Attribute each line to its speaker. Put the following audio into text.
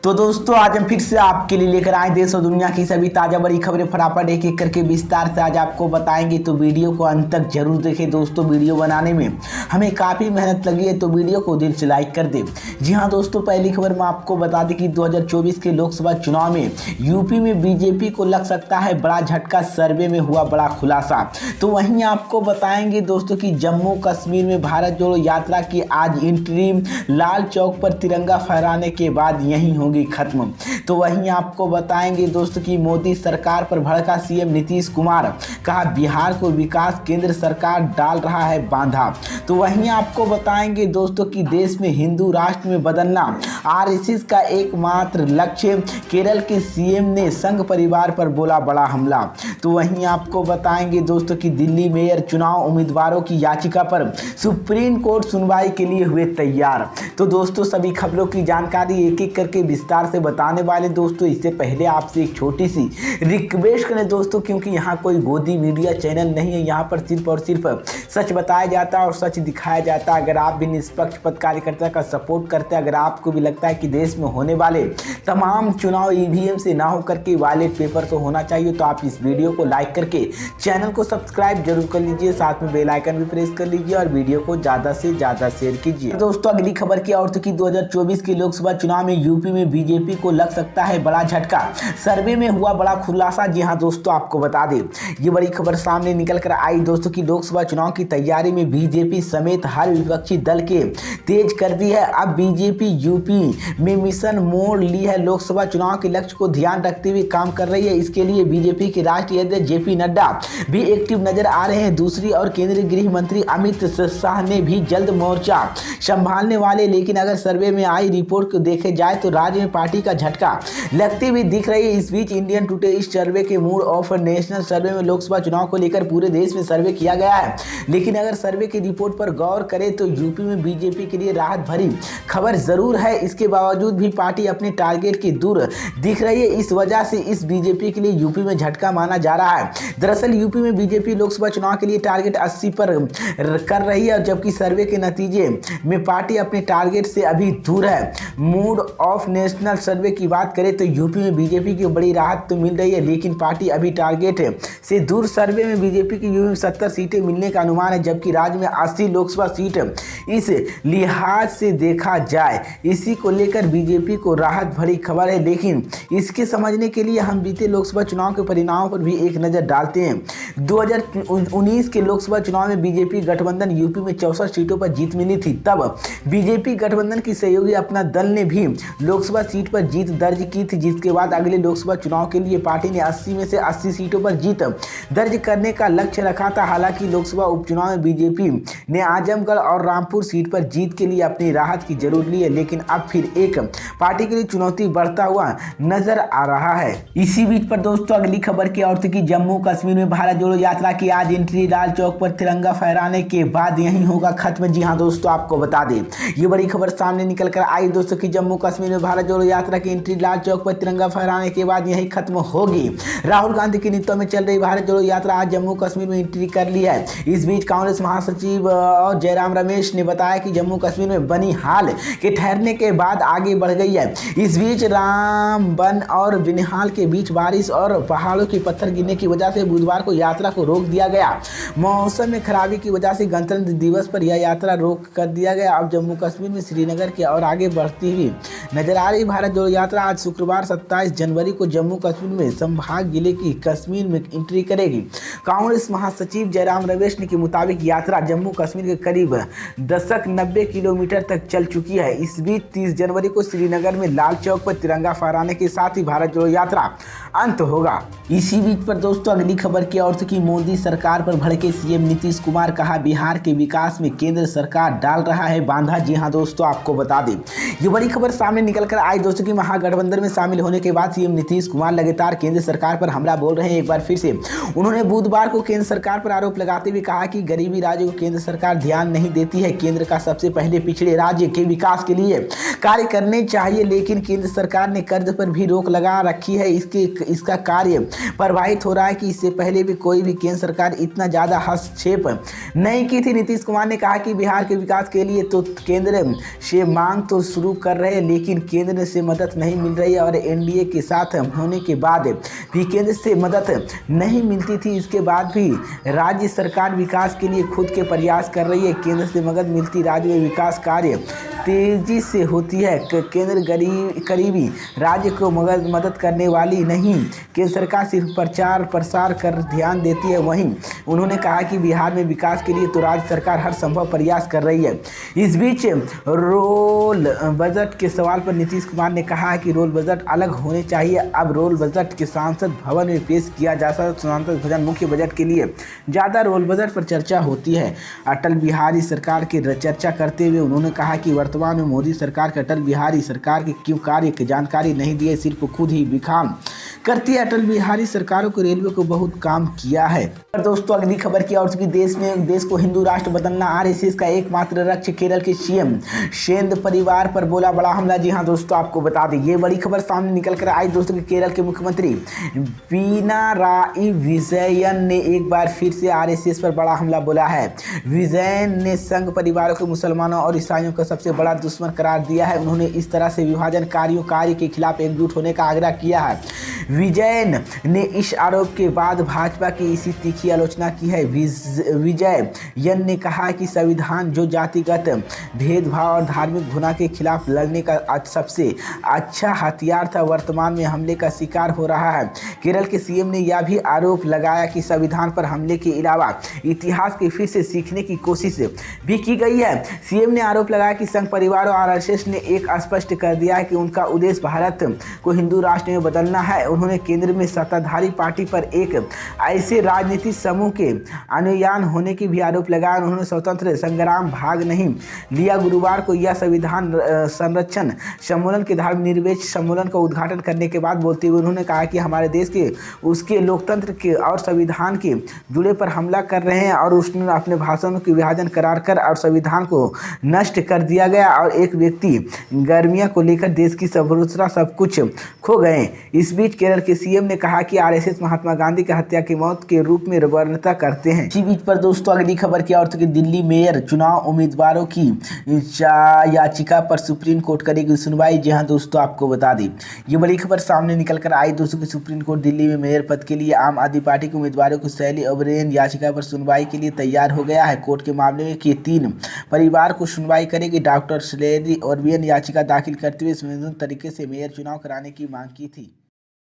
Speaker 1: तो दोस्तों आज हम फिर से आपके लिए लेकर आए देश और दुनिया की सभी ताज़ा बड़ी खबरें फटाफट एक एक करके विस्तार से आज आपको बताएंगे। तो वीडियो को अंत तक जरूर देखें दोस्तों। वीडियो बनाने में हमें काफ़ी मेहनत लगी है, तो वीडियो को दिल से लाइक कर दें। जी हाँ दोस्तों, पहली खबर में आपको बता दें कि 2024 के लोकसभा चुनाव में यूपी में बीजेपी को लग सकता है बड़ा झटका। सर्वे में हुआ बड़ा खुलासा। तो वहीं आपको बताएंगे दोस्तों कि जम्मू कश्मीर में भारत जोड़ो यात्रा की आज एंट्री। लाल चौक पर तिरंगा फहराने के बाद यहीं होगी खत्म। तो वहीं आपको बताएंगे दोस्तों कि मोदी सरकार पर भड़का सीएम नीतीश कुमार। कहा बिहार को विकास केंद्र सरकार डाल रहा है बांधा। तो वहीं आपको बताएंगे दोस्तों कि देश में हिंदू राष्ट्र में बदलना आरएसएस का एकमात्र लक्ष्य। केरल के सीएम ने संघ परिवार पर बोला बड़ा हमला। तो वहीं आपको बताएंगे दोस्तों कि दिल्ली मेयर चुनाव उम्मीदवारों की याचिका पर सुप्रीम कोर्ट सुनवाई के लिए हुए तैयार। तो दोस्तों सभी खबरों की जानकारी एक एक करके विस्तार से बताने वाले दोस्तों। इससे पहले आपसे एक छोटी सी रिक्वेस्ट करें दोस्तों, क्योंकि यहाँ कोई गोदी मीडिया चैनल नहीं है। यहाँ पर सिर्फ और सिर्फ सच बताया जाता है और सच दिखाया जाता है। अगर आप भी निष्पक्ष पद कार्यकर्ता का सपोर्ट करते हैं, अगर आपको भी लगता है कि देश में होने वाले तमाम चुनाव ईवीएम से ना होकर के बैलेट पेपर से होना चाहिए, तो आप इस वीडियो को लाइक करके चैनल को सब्सक्राइब जरूर कर लीजिए। साथ में बेल आइकन भी प्रेस कर लीजिए और वीडियो को ज़्यादा से ज़्यादा शेयर कीजिए। दोस्तों अगली खबर की और कि 2024 के लोकसभा चुनाव में यूपी में बीजेपी को लग सकता है बड़ा झटका। सर्वे में हुआ बड़ा खुलासा। जी हां दोस्तों, आपको बता दें ये बड़ी खबर सामने निकल कर आई दोस्तों कि लोकसभा चुनाव की तैयारी में बीजेपी समेत हर विपक्षी दल के तेज कर दी है। अब बीजेपी यूपी में मिशन मोड़ ली है। लोकसभा चुनाव के लक्ष्य को ध्यान रखते हुए काम कर रही है। इसके लिए बीजेपी के राष्ट्रीय अध्यक्ष जेपी नड्डा भी एक्टिव नजर आ रहे हैं। दूसरी ओर केंद्रीय गृह मंत्री अमित शाह ने भी जल्द मोर्चा संभालने वाले। लेकिन अगर सर्वे में आई रिपोर्ट को देखे जाए तो राज्य में पार्टी का झटका लगती हुई दिख रही है। इस बीच इंडियन टुडे इस सर्वे के मूड ऑफ नेशनल सर्वे में लोकसभा चुनाव को लेकर पूरे देश में सर्वे किया गया है। लेकिन अगर सर्वे की रिपोर्ट पर गौर करें तो यूपी में बीजेपी के लिए राहत भरी खबर जरूर है। इसके बावजूद भी पार्टी अपने टारगेट की दूर दिख रही है। इस वजह से इस बीजेपी के लिए यूपी में झटका माना जा रहा है। दरअसल यूपी में बीजेपी लोकसभा चुनाव के लिए टारगेट 80 पर कर रही है, जबकि सर्वे के नतीजे में पार्टी अपने टारगेट से अभी दूर है। मूड ऑफ नेशनल सर्वे की बात करें तो यूपी में बीजेपी की बड़ी राहत तो मिल रही है, लेकिन पार्टी अभी टारगेट से दूर। सर्वे में बीजेपी की यूपी में 70 सीटें मिलने का अनुमान है, जबकि राज्य में 80 लोकसभा सीट। इस लिहाज से देखा जाए इसी को लेकर बीजेपी को राहत भरी खबर है। लेकिन इसके समझने के लिए हम बीते लोकसभा चुनाव के परिणामों पर भी एक नज़र डालते हैं। 2019 के लोकसभा चुनाव में बीजेपी गठबंधन यूपी में 64 सीटों पर जीत मिली थी। तब बीजेपी गठबंधन की सहयोगी अपना दल ने भी लोकसभा सीट पर जीत दर्ज की थी, जिसके बाद अगले लोकसभा चुनाव के लिए पार्टी ने 80 में से 80 सीटों पर जीत दर्ज करने का लक्ष्य रखा था। हालांकि लोकसभा उपचुनाव में बीजेपी ने आजमगढ़ और रामपुर सीट पर जीत के लिए अपनी राहत की जरूर ली है, लेकिन अब फिर एक पार्टी के लिए चुनौती बढ़ता हुआ नजर आ रहा है। इसी बीच पर दोस्तों अगली खबर की ओर कि जम्मू कश्मीर में भारत जोड़ो यात्रा की आज एंट्री। लाल चौक पर तिरंगा फहराने के बाद यहीं होगा खत्म। जी हाँ दोस्तों, आपको बता दें ये बड़ी खबर सामने निकल कर आई दोस्तों कि जम्मू कश्मीर में भारत जोड़ो यात्रा की एंट्री। लाल चौक पर तिरंगा फहराने के बाद यही खत्म होगी। राहुल गांधी के नेतृत्व में चल रही भारत जोड़ो यात्रा आज जम्मू कश्मीर में एंट्री कर ली है। इस बीच कांग्रेस महासचिव और जयराम रमेश ने बताया कि जम्मू कश्मीर में बनी हाल के ठहरने के बाद आगे बढ़ गई है। इस बीच रामबन और बिनिहाल के बीच बारिश और पहाड़ों की पत्थर गिरने की वजह से बुधवार को यात्रा को रोक दिया गया। मौसम में खराबी की वजह से गणतंत्र दिवस पर यह यात्रा रोक कर दिया गया। अब जम्मू कश्मीर में श्रीनगर की और आगे बढ़ती हुई नजर आ रही भारत जोड़ो यात्रा आज शुक्रवार 27 जनवरी को जम्मू कश्मीर में संभाग जिले की कश्मीर में एंट्री करेगी। कांग्रेस महासचिव जयराम रमेश के मुताबिक यात्रा जम्मू कश्मीर के करीब 90 किलोमीटर तक चल चुकी है। इस बीच 30 जनवरी को श्रीनगर में लाल चौक पर तिरंगा फहराने के साथ ही भारत जोड़ो यात्रा अंत होगा। इसी बीच पर दोस्तों अगली खबर की ओर कि मोदी सरकार पर भड़के सीएम नीतीश कुमार। कहा बिहार के विकास में केंद्र सरकार डाल रहा है बांधा। जी हां दोस्तों, आपको बता दें ये बड़ी खबर सामने निकल कर आई दोस्तों कि महागठबंधन में शामिल होने के बाद सीएम नीतीश कुमार लगातार केंद्र सरकार पर हमला बोल रहे हैं। एक बार फिर से उन्होंने बुधवार को केंद्र सरकार पर आरोप लगाते हुए कहा कि गरीबी राज्यों को केंद्र सरकार ध्यान नहीं देती है। केंद्र का सबसे पहले पिछड़े राज्य के विकास के लिए कार्य करने चाहिए, लेकिन केंद्र सरकार ने कर्ज पर भी रोक लगा रखी है। इसका कार्य प्रभावित हो रहा है कि इससे पहले भी कोई भी केंद्र सरकार इतना ज़्यादा हस्तक्षेप नहीं की थी। नीतीश कुमार ने कहा कि बिहार के विकास के लिए तो केंद्र से मांग तो शुरू कर रहे हैं, लेकिन केंद्र से मदद नहीं मिल रही है और एनडीए के साथ होने के बाद भी केंद्र से मदद नहीं मिलती थी। इसके बाद भी राज्य सरकार विकास के लिए खुद के प्रयास कर रही है। केंद्र से मदद मिलती राज्य में विकास कार्य तेजी से होती है। केंद्र करीबी राज्य को मदद करने वाली नहीं, केंद्र सरकार सिर्फ प्रचार प्रसार कर ध्यान देती है। वहीं उन्होंने कहा कि बिहार में विकास के लिए तो राज्य सरकार हर संभव प्रयास कर रही है। इस बीच रोल बजट के सवाल पर नीतीश कुमार ने कहा है कि रोल बजट अलग होने चाहिए। अब रोल बजट के सांसद भवन में पेश किया जा सकता। सांसद भवन मुख्य बजट के लिए ज़्यादा रोल बजट पर चर्चा होती है। अटल बिहारी सरकार की चर्चा करते हुए उन्होंने कहा कि वर्तमान में मोदी सरकार के अटल बिहारी सरकार के क्यों कार्य की जानकारी नहीं दी है, सिर्फ खुद ही बिखाम करती है। अटल बिहारी सरकारों को रेलवे को बहुत काम किया है। पर दोस्तों अगली खबर की और चूंकि देश को हिंदू राष्ट्र बदलना आरएसएस का एकमात्र लक्ष्य, केरल के सीएम शेंद परिवार पर बोला बड़ा हमला। जी हाँ दोस्तों, आपको बता दें ये बड़ी खबर सामने निकल कर आई दोस्तों कि केरल के मुख्यमंत्री पिनाराई विजयन ने एक बार फिर से आरएसएस पर बड़ा हमला बोला है। विजयन ने संघ परिवारों को मुसलमानों और ईसाइयों का सबसे बड़ा दुश्मन करार दिया है। उन्होंने इस तरह से विभाजनकारियों कार्य के खिलाफ एकजुट होने का आग्रह किया है। विजयन ने इस आरोप के बाद भाजपा की इसी तीखी आलोचना की है। विजयन ने कहा कि संविधान जो जातिगत भेदभाव और धार्मिक घृणा के खिलाफ लड़ने का सबसे अच्छा हथियार था, वर्तमान में हमले का शिकार हो रहा है। केरल के सीएम ने यह भी आरोप लगाया कि संविधान पर हमले के अलावा इतिहास के फिर से सीखने की कोशिश भी की गई है। सीएम ने आरोप लगाया कि संघ परिवार और आरएसएस ने एक स्पष्ट कर दिया है कि उनका उद्देश्य भारत को हिंदू राष्ट्र में बदलना है। उन्होंने केंद्र में सत्ताधारी पार्टी पर एक ऐसे राजनीतिक समूह के अनुयायी होने की भी आरोप लगाया। उन्होंने स्वतंत्र संग्राम भाग नहीं लिया। गुरुवार को यह संविधान संरक्षण सम्मेलन के धर्मनिरपेक्ष सम्मेलन का उद्घाटन करने के बाद बोलते हुए उन्होंने कहा कि हमारे देश के उसके लोकतंत्र के और संविधान के जुड़े पर हमला कर रहे हैं और उसने अपने भाषणों की विभाजन करार कर और संविधान को नष्ट कर दिया गया और एक व्यक्ति गर्मिया को लेकर देश की सर्वोच्चता सब कुछ खो गए। इस बीच केरल के सीएम ने कहा कि आरएसएस महात्मा गांधी की हत्या की मौत के रूप में वर्णना करते हैं। इसी बीच पर दोस्तों अगली खबर की और कि दिल्ली मेयर चुनाव उम्मीदवारों की याचिका पर सुप्रीम कोर्ट करेगी सुनवाई। जी हाँ दोस्तों, आपको बता दें ये बड़ी खबर सामने निकल कर आई दोस्तों कि सुप्रीम कोर्ट दिल्ली में मेयर पद के लिए आम आदमी पार्टी के उम्मीदवारों को शैली ओबेरॉय याचिका पर सुनवाई के लिए तैयार हो गया है। कोर्ट के मामले में के 3 परिवार को सुनवाई करेगी। डॉक्टर शैली ओबेरॉय याचिका दाखिल करते हुए संवैधानिक तरीके से मेयर चुनाव कराने की मांग की थी।